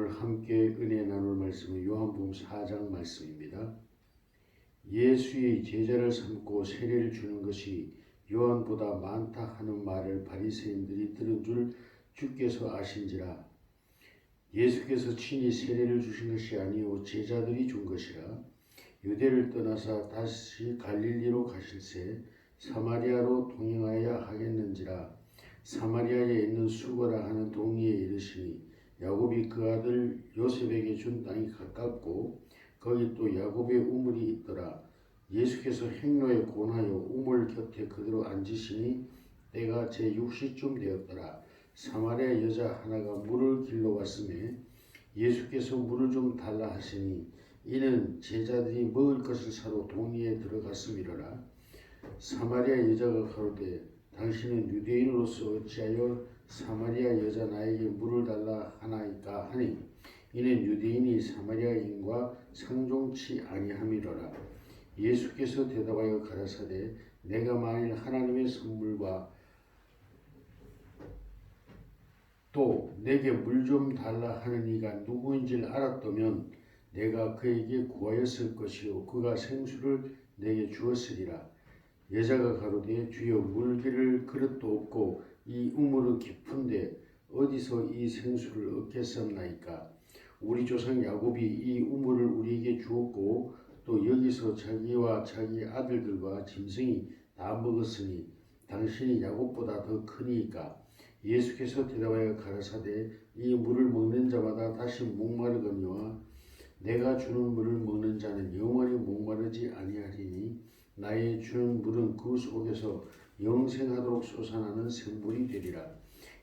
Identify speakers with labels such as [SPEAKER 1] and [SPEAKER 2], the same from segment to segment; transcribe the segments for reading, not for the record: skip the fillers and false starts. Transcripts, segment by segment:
[SPEAKER 1] 오늘 함께 은혜 나눌 말씀은 요한복음 4장 말씀입니다. 예수의 제자를 삼고 세례를 주는 것이 요한보다 많다 하는 말을 바리새인들이 들은 줄 주께서 아신지라. 예수께서 친히 세례를 주신 것이 아니요 제자들이 준 것이라. 유대를 떠나사 다시 갈릴리로 가실새 사마리아로 동행하여야 하겠는지라. 사마리아에 있는 수거라 하는 동리에 이르시니 야곱이 그 아들 요셉에게 준 땅이 가깝고 거기 또 야곱의 우물이 있더라. 예수께서 행로에 권하여 우물 곁에 그대로 앉으시니 때가 제6시쯤 되었더라. 사마리아 여자 하나가 물을 길러 왔으며 예수께서 물을 좀 달라 하시니 이는 제자들이 먹을 것을 사러 동리에 들어갔음이로라. 사마리아 여자가 가로되 당신은 유대인으로서 어찌하여 사마리아 여자 나에게 물을 달라 하나이까 하니 이는 유대인이 사마리아인과 상종치 아니함이로라. 예수께서 대답하여 가라사대 내가 만일 하나님의 선물과 또 내게 물 좀 달라 하는 이가 누구인지를 알았다면 내가 그에게 구하였을 것이요 그가 생수를 내게 주었으리라. 여자가 가로되 주여 물 기를 그릇도 없고 이 우물은 깊은데 어디서 이 생수를 얻겠사옵나이까. 우리 조상 야곱이 이 우물을 우리에게 주었고 또 여기서 자기와 자기 아들들과 짐승이 다 먹었으니 당신이 야곱보다 더 크니까. 예수께서 대답하여 가라사대 이 물을 먹는 자마다 다시 목마르거니와 내가 주는 물을 먹는 자는 영원히 목마르지 아니하리니 나의 주는 물은 그 속에서 영생하도록 솟아나는 샘물이 되리라.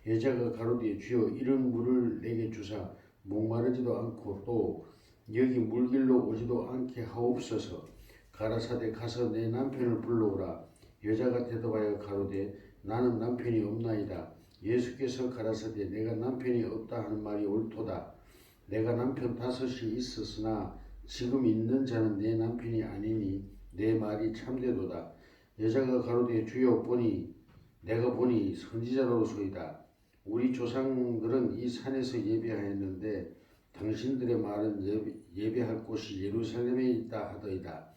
[SPEAKER 1] 여자가 가로되 주여 이런 물을 내게 주사 목마르지도 않고 또 여기 물길로 오지도 않게 하옵소서. 가라사대 가서 내 남편을 불러오라. 여자가 대답하여 가로되 나는 남편이 없나이다. 예수께서 가라사대 내가 남편이 없다 하는 말이 옳도다. 내가 남편 5이 있었으나 지금 있는 자는 내 남편이 아니니 내 말이 참되도다. 여자가 가로되 주여 내가 보니 선지자로소이다. 우리 조상들은 이 산에서 예배하였는데 당신들의 말은 예배할 곳이 예루살렘에 있다 하더이다.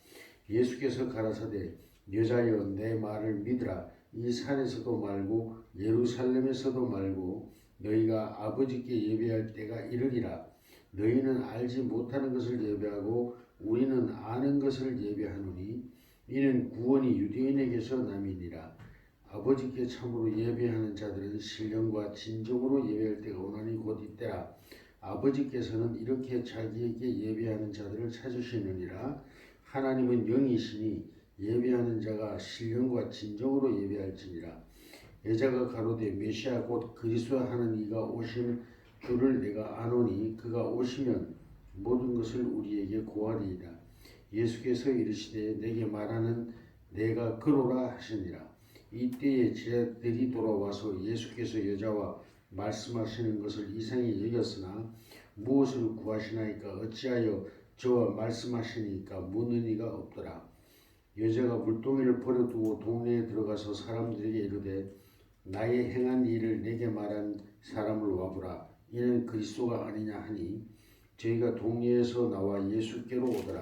[SPEAKER 1] 예수께서 가라사대 여자여 내 말을 믿으라. 이 산에서도 말고 예루살렘에서도 말고 너희가 아버지께 예배할 때가 이르리라. 너희는 알지 못하는 것을 예배하고 우리는 아는 것을 예배하노니 이는 구원이 유대인에게서 남이니라. 아버지께 참으로 예배하는 자들은 신령과 진정으로 예배할 때가 오나니 곧 이때라. 아버지께서는 이렇게 자기에게 예배하는 자들을 찾으시느니라. 하나님은 영이시니 예배하는 자가 신령과 진정으로 예배할지니라. 여자가 가로되 메시아 곧 그리스도 하는 이가 오실 줄을 내가 아노니 그가 오시면 모든 것을 우리에게 고하리이다. 예수께서 이르시되 내게 말하는 내가 그로라 하시니라. 이때에 제자들이 돌아와서 예수께서 여자와 말씀하시는 것을 이상히 여겼으나 무엇을 구하시나이까 어찌하여 저와 말씀하시니까 묻는 이가 없더라. 여자가 물동이를 버려두고 동네에 들어가서 사람들에게 이르되 나의 행한 일을 내게 말한 사람을 와보라. 이는 그리스도가 아니냐 하니 저희가 동네에서 나와 예수께로 오더라.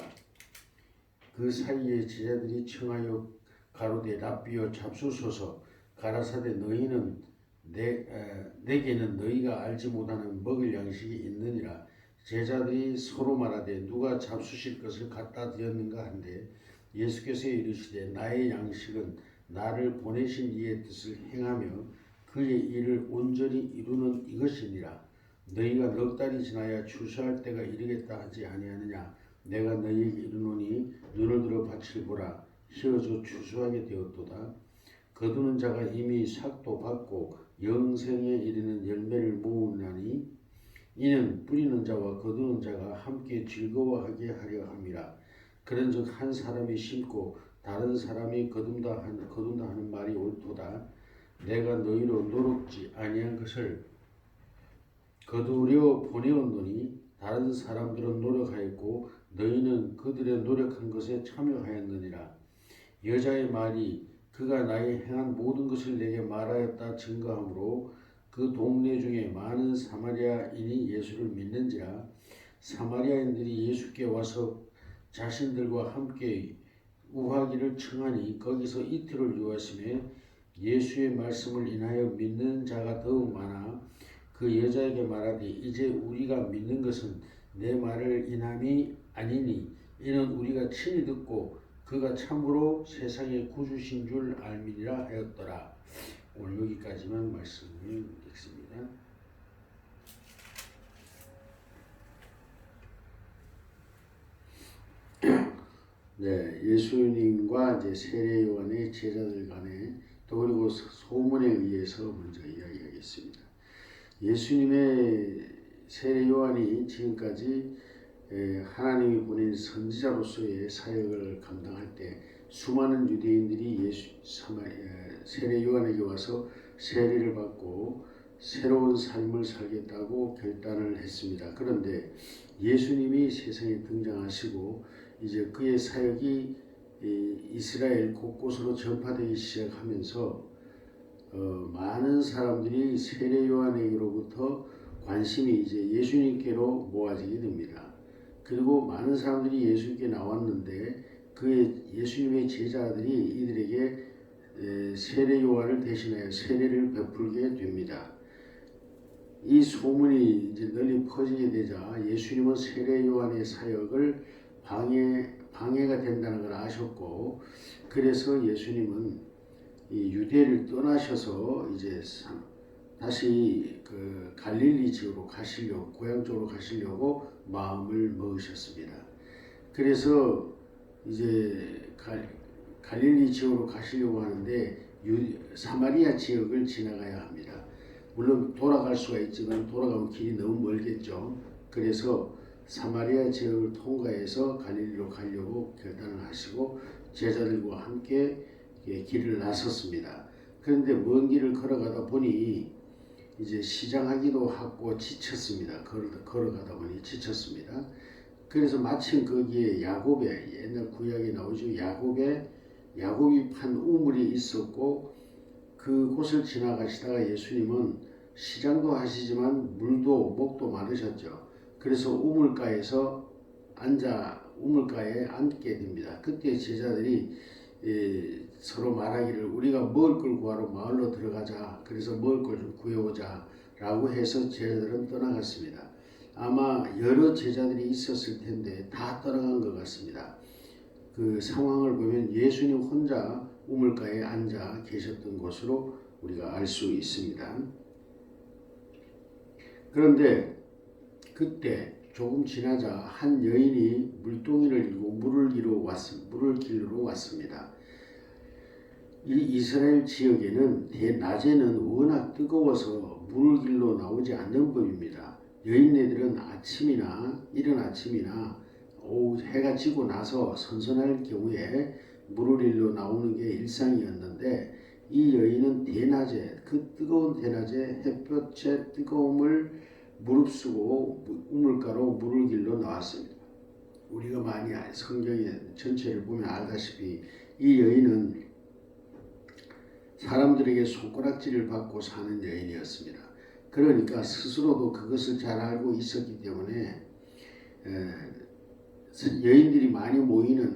[SPEAKER 1] 그 사이에 제자들이 청하여 가로되 랍비여 잡수소서. 가라사대 너희는 내게는 너희가 알지 못하는 먹을 양식이 있느니라. 제자들이 서로 말하되 누가 잡수실 것을 갖다 드렸는가 한데 예수께서 이르시되 나의 양식은 나를 보내신 이의 뜻을 행하며 그의 일을 온전히 이루는 이것이니라. 너희가 넉 달이 지나야 추수할 때가 이르겠다 하지 아니하느냐. 내가 너희에게 이르노니 눈을 들어 밭을 보라. 휘어져 추수하게 되었도다. 거두는 자가 이미 삭도 받고 영생에 이르는 열매를 모으나니 이는 뿌리는 자와 거두는 자가 함께 즐거워하게 하려 함이라. 그런즉 한 사람이 심고 다른 사람이 거둔다 하는 말이 옳도다. 내가 너희로 노력지 아니한 것을 거두려 보내었노니 다른 사람들은 노력하였고 너희는 그들의 노력한 것에 참여하였느니라. 여자의 말이 그가 나의 행한 모든 것을 내게 말하였다 증거하므로 그 동네 중에 많은 사마리아인이 예수를 믿는지라. 사마리아인들이 예수께 와서 자신들과 함께 우하기를 청하니 거기서 이틀을 유하심에 예수의 말씀을 인하여 믿는 자가 더욱 많아 그 여자에게 말하되 이제 우리가 믿는 것은 내 말을 인함이 아니니 이는 우리가 친히 듣고 그가 참으로 세상의 구주신 줄 알미니라 하였더라. 오늘 여기까지만 말씀을 읽습니다. 네, 예수님과 이제 세례 요한의 제자들 간에 또 그리고 소문에 의해서 먼저 이야기하겠습니다. 예수님의 세례 요한이 지금까지 하나님이 보낸 선지자로서의 사역을 감당할 때 수많은 유대인들이 세례 요한에게 와서 세례를 받고 새로운 삶을 살겠다고 결단을 했습니다. 그런데 예수님이 세상에 등장하시고 이제 그의 사역이 이스라엘 곳곳으로 전파되기 시작하면서 많은 사람들이 세례 요한에게로부터 관심이 이제 예수님께로 모아지게 됩니다. 그리고 많은 사람들이 예수님께 나왔는데 그 예수님의 제자들이 이들에게 세례 요한을 대신하여 세례를 베풀게 됩니다. 이 소문이 이제 널리 퍼지게 되자 예수님은 세례 요한의 사역을 방해가 된다는 걸 아셨고, 그래서 예수님은 이 유대를 떠나셔서 이제 다시 그 갈릴리 지역으로 가시려고, 고향 쪽으로 가시려고 마음을 먹으셨습니다. 그래서 이제 갈릴리 지역으로 가시려고 하는데 사마리아 지역을 지나가야 합니다. 물론 돌아갈 수가 있지만 돌아가면 길이 너무 멀겠죠. 그래서 사마리아 지역을 통과해서 갈릴리로 가려고 결단을 하시고 제자들과 함께 길을 나섰습니다. 그런데 먼 길을 걸어가다 보니 이제 시장하기도 하고 지쳤습니다. 걸어가다 보니 지쳤습니다. 그래서 마침 거기에 야곱의, 옛날 구약에 나오죠. 야곱이 판 우물이 있었고 그곳을 지나가시다가 예수님은 시장도 하시지만 물도 목도 마르셨죠. 그래서 우물가에 앉게 됩니다. 그때 제자들이 서로 말하기를 우리가 먹을 걸 구하러 마을로 들어가자. 그래서 먹을 걸 좀 구해오자 라고 해서 제자들은 떠나갔습니다. 아마 여러 제자들이 있었을 텐데 다 떠나간 것 같습니다. 그 상황을 보면 예수님 혼자 우물가에 앉아 계셨던 것으로 우리가 알 수 있습니다. 그런데 그때 조금 지나자 한 여인이 물동이를 들고 물을 길러 왔습니다. 이 이스라엘 지역에는 낮에는 워낙 뜨거워서 물을 길러 나오지 않는 법입니다. 여인네들은 이른 아침이나 오후 해가 지고 나서 선선할 경우에 물을 길러 나오는 게 일상이었는데 이 여인은 대낮에, 그 뜨거운 대낮에 햇볕의 뜨거움을 무릅쓰고 우물가로 물을 길러 나왔습니다. 우리가 많이 성경의 전체를 보면 알다시피 이 여인은 사람들에게 손가락질을 받고 사는 여인이었습니다. 그러니까 스스로도 그것을 잘 알고 있었기 때문에 여인들이 많이 모이는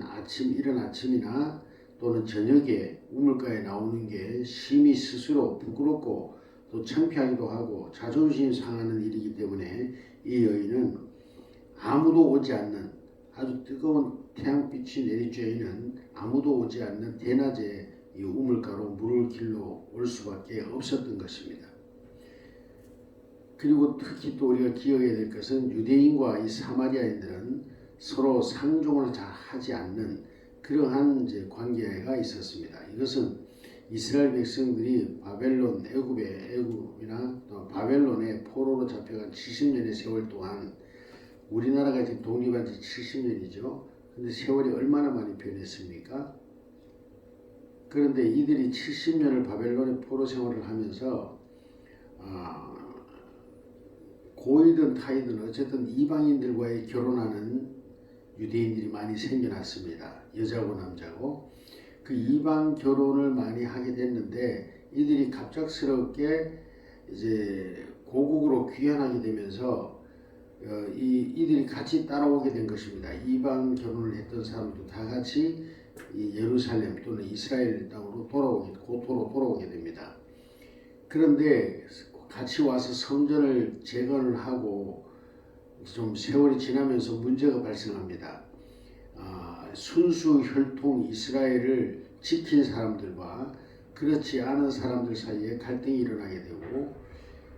[SPEAKER 1] 이른 아침이나 또는 저녁에 우물가에 나오는 게 심히 스스로 부끄럽고 또 창피하기도 하고 자존심 상하는 일이기 때문에 이 여인은 아무도 오지 않는, 아주 뜨거운 태양빛이 내리쬐이는 아무도 오지 않는 대낮에 이 우물가로 물을 길러 올 수밖에 없었던 것입니다. 그리고 특히 또 우리가 기억해야 될 것은 유대인과 이 사마리아인들은 서로 상종을 잘 하지 않는 그러한 이제 관계가 있었습니다. 이것은 이스라엘 백성들이 애굽이나 또 바벨론의 포로로 잡혀간 70년의 세월 동안, 우리나라가 지금 독립한 지 70년이죠. 근데 세월이 얼마나 많이 변했습니까? 그런데 이들이 70년을 바벨론의 포로 생활을 하면서 고이든 타이든 어쨌든 이방인들과의 결혼하는 유대인들이 많이 생겨났습니다. 여자고 남자고. 그 이방 결혼을 많이 하게 됐는데 이들이 갑작스럽게 이제 고국으로 귀환하게 되면서 이들이 같이 따라오게 된 것입니다. 이방 결혼을 했던 사람도 다 같이 이 예루살렘 또는 이스라엘 땅으로 고토로 돌아오게 됩니다. 그런데 같이 와서 성전을 재건을 하고 좀 세월이 지나면서 문제가 발생합니다. 순수 혈통 이스라엘을 지킨 사람들과 그렇지 않은 사람들 사이에 갈등이 일어나게 되고,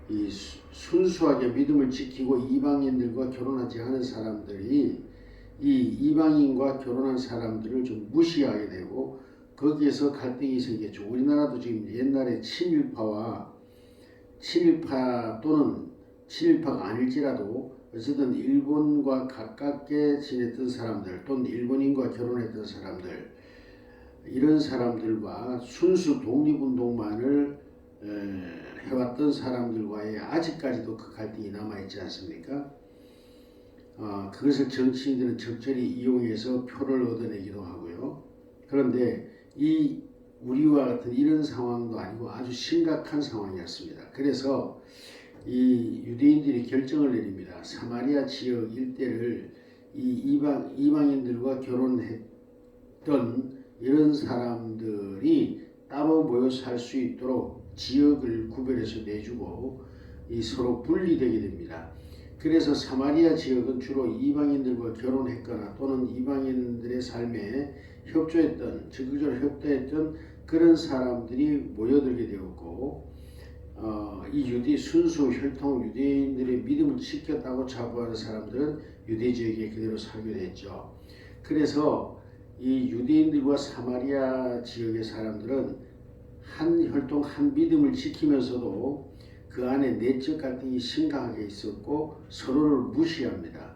[SPEAKER 1] 이 순수하게 믿음을 지키고 이방인들과 결혼하지 않은 사람들이 이 이방인과 결혼한 사람들을 좀 무시하게 되고, 거기에서 갈등이 생겼죠. 우리나라도 지금 옛날에 친일파 또는 친일파가 아닐지라도 어쨌든 일본과 가깝게 지냈던 사람들 또는 일본인과 결혼했던 사람들, 이런 사람들과 순수 독립운동만을 해왔던 사람들과의 아직까지도 그 갈등이 남아있지 않습니까? 그것을 정치인들은 적절히 이용해서 표를 얻어내기도 하고요. 그런데 우리와 같은 이런 상황도 아니고 아주 심각한 상황이었습니다. 그래서 이 유대인들이 결정을 내립니다. 사마리아 지역 일대를 이 이방인들과 결혼했던 이런 사람들이 따로 모여 살 수 있도록 지역을 구별해서 내주고 서로 분리되게 됩니다. 그래서 사마리아 지역은 주로 이방인들과 결혼했거나 또는 이방인들의 삶에 적극적으로 협조했던 그런 사람들이 모여들게 되었고, 이 순수 혈통 유대인들의 믿음을 지켰다고 자부하는 사람들은 유대 지역에 그대로 살게 됐죠. 그래서 이 유대인들과 사마리아 지역의 사람들은 한 혈통 한 믿음을 지키면서도 그 안에 내적 갈등이 심각하게 있었고 서로를 무시합니다.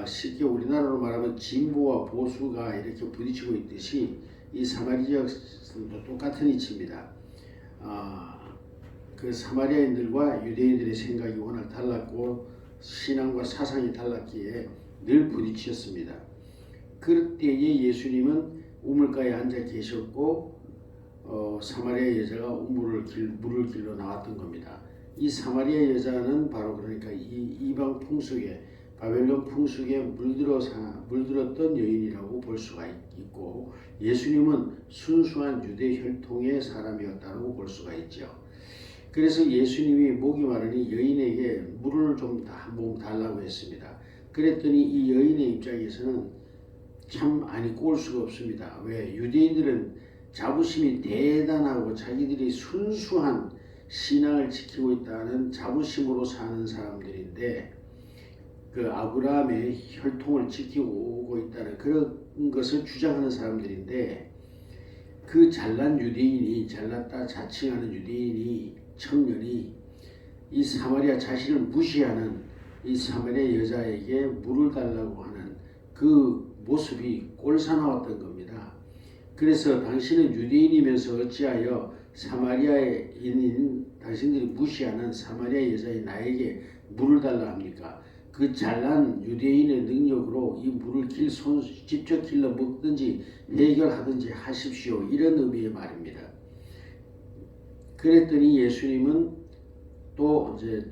[SPEAKER 1] 쉽게 우리나라로 말하면 진보와 보수가 이렇게 부딪히고 있듯이 이 사마리아 지역도 똑같은 이치입니다. 그 사마리아인들과 유대인들의 생각이 워낙 달랐고 신앙과 사상이 달랐기에 늘 부딪혔습니다. 그때에 예수님은 우물가에 앉아 계셨고 사마리아 여자가 물을 길러 나왔던 겁니다. 이 사마리아 여자는 바로 그러니까 이 이방 풍속에, 바벨론 풍속에 물들었던 여인이라고 볼 수가 있고, 예수님은 순수한 유대 혈통의 사람이었다고 볼 수가 있죠. 그래서 예수님이 목이 마르니 여인에게 물을 좀 한 모금 달라고 했습니다. 그랬더니 이 여인의 입장에서는 참 아니 꼴 수가 없습니다. 왜? 유대인들은 자부심이 대단하고 자기들이 순수한 신앙을 지키고 있다는 자부심으로 사는 사람들인데, 그 아브라함의 혈통을 지키고 오고 있다는 그런 것을 주장하는 사람들인데, 그 잘났다 자칭하는 유대인이, 청년이 이 사마리아 자신을 무시하는 이 사마리아 여자에게 물을 달라고 하는 그 모습이 꼴사나웠던 겁니다. 그래서 당신은 유대인이면서 어찌하여 사마리아인인 당신들이 무시하는 사마리아 여자인 나에게 물을 달라 합니까? 그 잘난 유대인의 능력으로 이 물을 직접 길러 먹든지 해결하든지 하십시오. 이런 의미의 말입니다. 그랬더니 예수님은 또 이제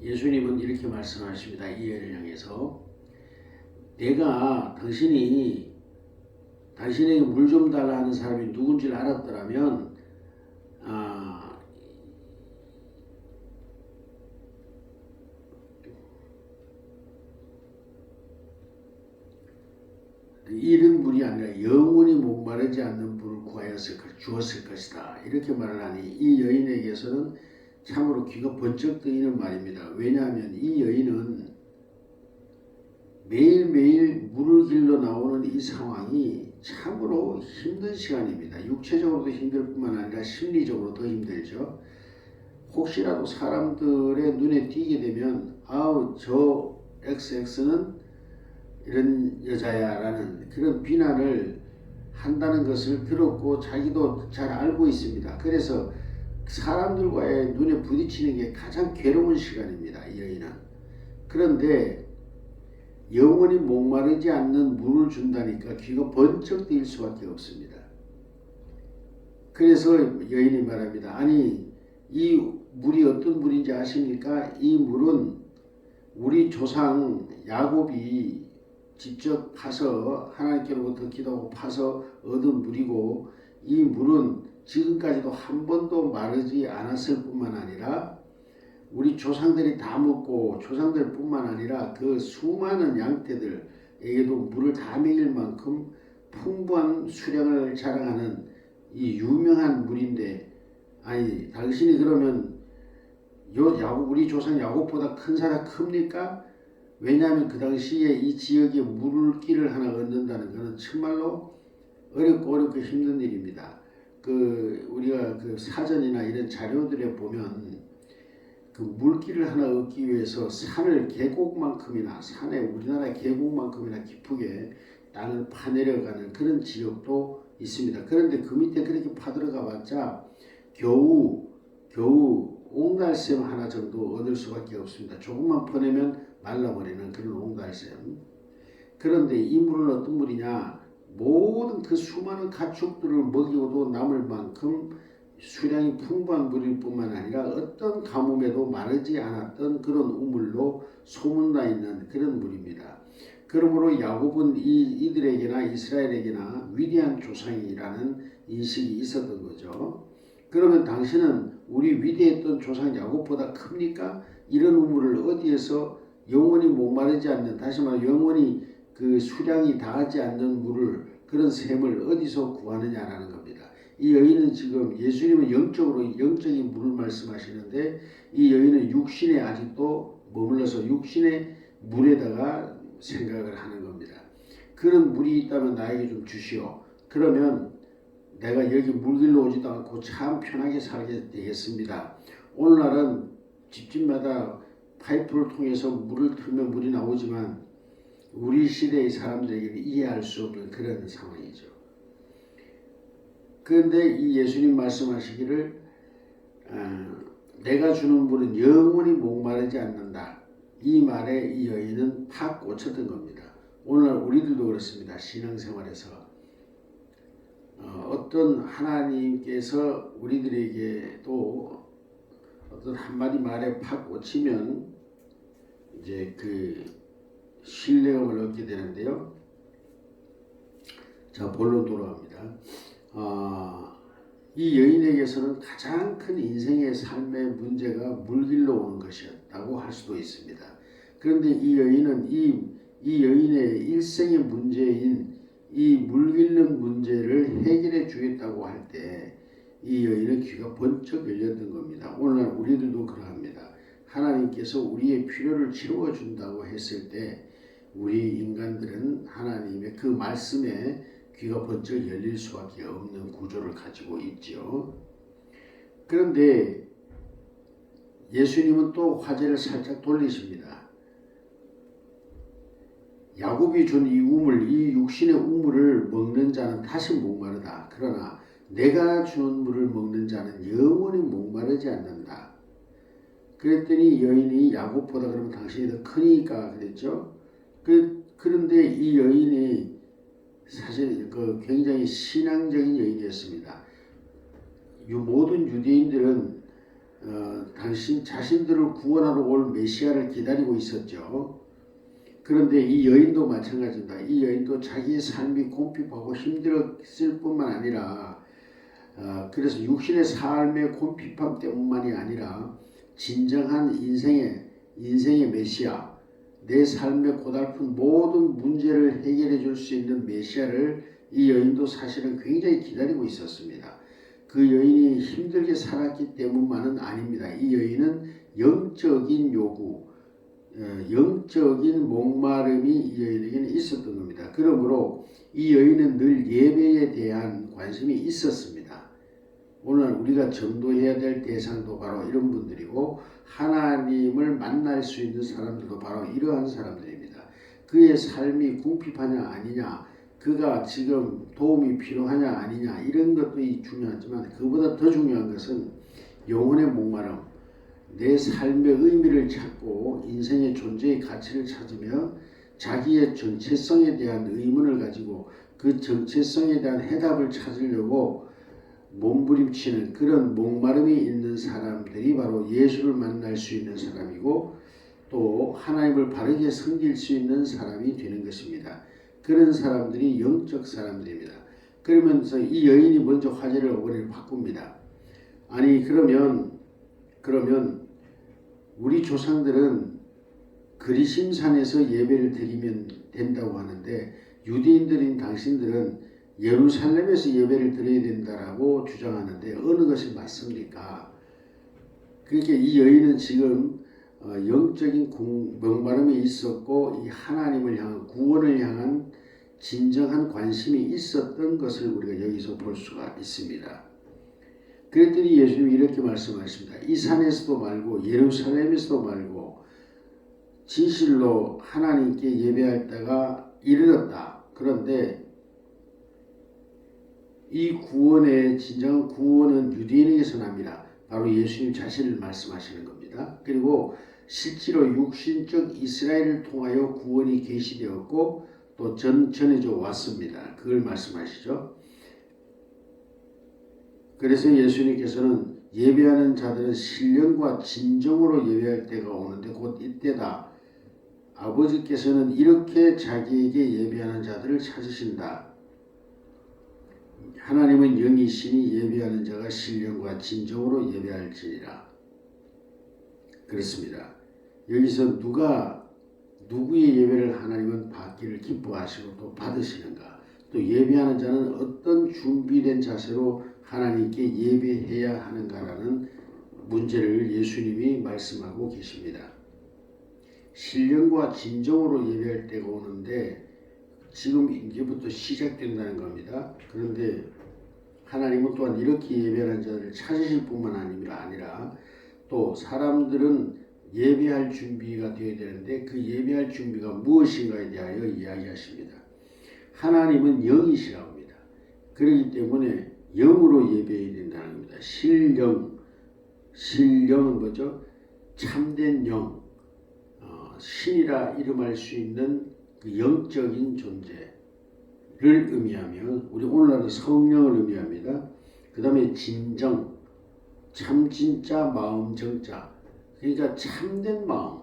[SPEAKER 1] 예수님은 이렇게 말씀하십니다. 이 여인을 향해서 내가 당신에게 물 좀 달라 하는 사람이 누군지를 알았더라면 이런 물이 아니라 영원히 목마르지 않는 물을 주었을 것이다. 이렇게 말을 하니 이 여인에게서는 참으로 귀가 번쩍 뜨이는 말입니다. 왜냐하면 이 여인은 매일매일 물을 길러 나오는 이 상황이 참으로 힘든 시간입니다. 육체적으로도 힘들 뿐만 아니라 심리적으로 더 힘들죠. 혹시라도 사람들의 눈에 띄게 되면 저 XX는 이런 여자야 라는 그런 비난을 한다는 것을 들었고 자기도 잘 알고 있습니다. 그래서 사람들과의 눈에 부딪히는 게 가장 괴로운 시간입니다. 이 여인은. 그런데 영원히 목마르지 않는 물을 준다니까 귀가 번쩍 뜨일 수밖에 없습니다. 그래서 여인이 말합니다. 아니 이 물이 어떤 물인지 아십니까? 이 물은 우리 조상 야곱이 직접 파서 하나님께로부터 기도하고 파서 얻은 물이고 이 물은 지금까지도 한 번도 마르지 않았을 뿐만 아니라 우리 조상들이 다 먹고 조상들 뿐만 아니라 그 수많은 양떼들에게도 물을 다 먹일 만큼 풍부한 수량을 자랑하는 이 유명한 물인데 아니 당신이 그러면 우리 조상 야곱보다 큰 사람 큽니까? 왜냐하면 그 당시에 이 지역에 물길을 하나 얻는다는 것은 정말로 어렵고 힘든 일입니다. 우리가 사전이나 이런 자료들에 보면 그 물길을 하나 얻기 위해서 산을 계곡만큼이나 우리나라의 계곡만큼이나 깊게 땅을 파내려가는 그런 지역도 있습니다. 그런데 그 밑에 그렇게 파들어가 봤자 겨우 옹달샘 하나 정도 얻을 수밖에 없습니다. 조금만 퍼내면 말라버리는 그런 옹달샘. 그런데 이 물은 어떤 물이냐? 모든 그 수많은 가축들을 먹이고도 남을 만큼 수량이 풍부한 물일 뿐만 아니라 어떤 가뭄에도 마르지 않았던 그런 우물로 소문나 있는 그런 물입니다. 그러므로 야곱은 이들에게나 이스라엘에게나 위대한 조상이라는 인식이 있었던 거죠. 그러면 당신은 우리 위대했던 조상 야곱보다 큽니까? 이런 우물을 어디에서 영원히 목마르지 않는, 다시 말해 영원히 그 수량이 다하지 않는 물을, 그런 샘을 어디서 구하느냐라는 겁니다. 이 여인은 지금 예수님은 영적인 물을 말씀하시는데 이 여인은 육신에 아직도 머물러서 육신의 물에다가 생각을 하는 겁니다. 그런 물이 있다면 나에게 좀 주시오. 그러면 내가 여기 물길로 오지도 않고 참 편하게 살게 되겠습니다. 오늘날은 집집마다 파이프를 통해서 물을 틀면 물이 나오지만 우리 시대의 사람들에게는 이해할 수 없는 그런 상황이죠. 그런데 이 예수님 말씀하시기를 내가 주는 물은 영원히 목마르지 않는다. 이 말에 이 여인은 팍 꽂혔던 겁니다. 오늘 우리들도 그렇습니다. 신앙생활에서 어떤 하나님께서 우리들에게 또 어떤 한마디 말에 팍 꽂히면 이제 그 신뢰감을 얻게 되는데요. 자, 본론 돌아갑니다. 이 여인에게서는 가장 큰 인생의 삶의 문제가 물길로 오는 것이었다고 할 수도 있습니다. 그런데 이 여인은 이 여인의 일생의 문제인 이 물길는 문제를 해결해 주겠다고 할 때 이 여인의 귀가 번쩍 열렸던 겁니다. 오늘날 우리들도 그러합니다. 하나님께서 우리의 필요를 채워준다고 했을 때 우리 인간들은 하나님의 그 말씀에 귀가 번쩍 열릴 수밖에 없는 구조를 가지고 있죠. 그런데 예수님은 또 화제를 살짝 돌리십니다. 야곱이 준 이 우물, 이 육신의 우물을 먹는 자는 다시 목마르다. 그러나 내가 주는 물을 먹는 자는 영원히 목마르지 않는다. 그랬더니 여인이 야곱보다 그러면 당신이 더 크니까 그랬죠. 그런데 이 여인이 사실 굉장히 신앙적인 여인이었습니다. 모든 유대인들은 자신들을 구원하러 올 메시아를 기다리고 있었죠. 그런데 이 여인도 마찬가지입니다. 이 여인도 자기의 삶이 곰핍하고 힘들었을 뿐만 아니라 그래서 육신의 삶의 곰핍함 때문만이 아니라 진정한 인생의 메시아, 내 삶의 고달픈 모든 문제를 해결해 줄 수 있는 메시아를 이 여인도 사실은 굉장히 기다리고 있었습니다. 그 여인이 힘들게 살았기 때문만은 아닙니다. 이 여인은 영적인 요구, 영적인 목마름이 이 여인에게는 있었던 겁니다. 그러므로 이 여인은 늘 예배에 대한 관심이 있었습니다. 오늘 우리가 전도해야 될 대상도 바로 이런 분들이고 하나님을 만날 수 있는 사람들도 바로 이러한 사람들입니다. 그의 삶이 궁핍하냐 아니냐, 그가 지금 도움이 필요하냐 아니냐, 이런 것도 중요하지만 그보다 더 중요한 것은 영혼의 목마름, 내 삶의 의미를 찾고 인생의 존재의 가치를 찾으며 자기의 정체성에 대한 의문을 가지고 그 정체성에 대한 해답을 찾으려고 몸부림치는 그런 목마름이 있는 사람들이 바로 예수를 만날 수 있는 사람이고 또 하나님을 바르게 섬길 수 있는 사람이 되는 것입니다. 그런 사람들이 영적 사람들입니다. 그러면서 이 여인이 먼저 화제를 어머니를 바꿉니다. 아니 그러면 우리 조상들은 그리심산에서 예배를 드리면 된다고 하는데 유대인들인 당신들은 예루살렘에서 예배를 드려야 된다라고 주장하는데 어느 것이 맞습니까? 그러니까 이 여인은 지금 영적인 목마름이 있었고 이 하나님을 향한 구원을 향한 진정한 관심이 있었던 것을 우리가 여기서 볼 수가 있습니다. 그랬더니 예수님이 이렇게 말씀하십니다. 이 산에서도 말고 예루살렘에서도 말고 진실로 하나님께 예배할 때가 이르렀다. 그런데 이 구원의 진정한 구원은 유대인에게서 납니다. 바로 예수님 자신을 말씀하시는 겁니다. 그리고 실제로 육신적 이스라엘을 통하여 구원이 계시되었고 또 전해져 왔습니다. 그걸 말씀하시죠. 그래서 예수님께서는 예배하는 자들은 신령과 진정으로 예배할 때가 오는데 곧 이때다. 아버지께서는 이렇게 자기에게 예배하는 자들을 찾으신다. 하나님은 영이시니 예배하는 자가 신령과 진정으로 예배할지니라. 그렇습니다. 여기서 누구의 예배를 하나님은 받기를 기뻐하시고 또 받으시는가? 또 예배하는 자는 어떤 준비된 자세로 하나님께 예배해야 하는가라는 문제를 예수님이 말씀하고 계십니다. 신령과 진정으로 예배할 때가 오는데 지금 이제부터 시작된다는 겁니다. 그런데 하나님은 또한 이렇게 예배하는 자들을 찾으실 뿐만 아니라 또 사람들은 예배할 준비가 되어야 되는데 그 예배할 준비가 무엇인가에 대하여 이야기하십니다. 하나님은 영이시라고 합니다. 그렇기 때문에 영으로 예배해야 된다는 겁니다. 신령은 뭐죠? 참된 영, 신이라 이름할 수 있는 그 영적인 존재를 의미하며 우리 오늘날은 성령을 의미합니다. 그 다음에 진정, 참 진짜 마음 정자, 그러니까 참된 마음,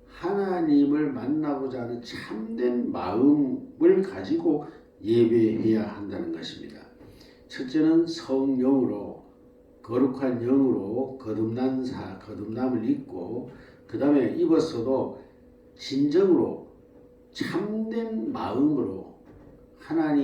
[SPEAKER 1] 하나님을 만나고자 하는 참된 마음을 가지고 예배해야 한다는 것입니다. 첫째는 성령으로 거룩한 영으로 거듭남을 입고 그 다음에 입었어도 진정으로 참된 마음으로 하나님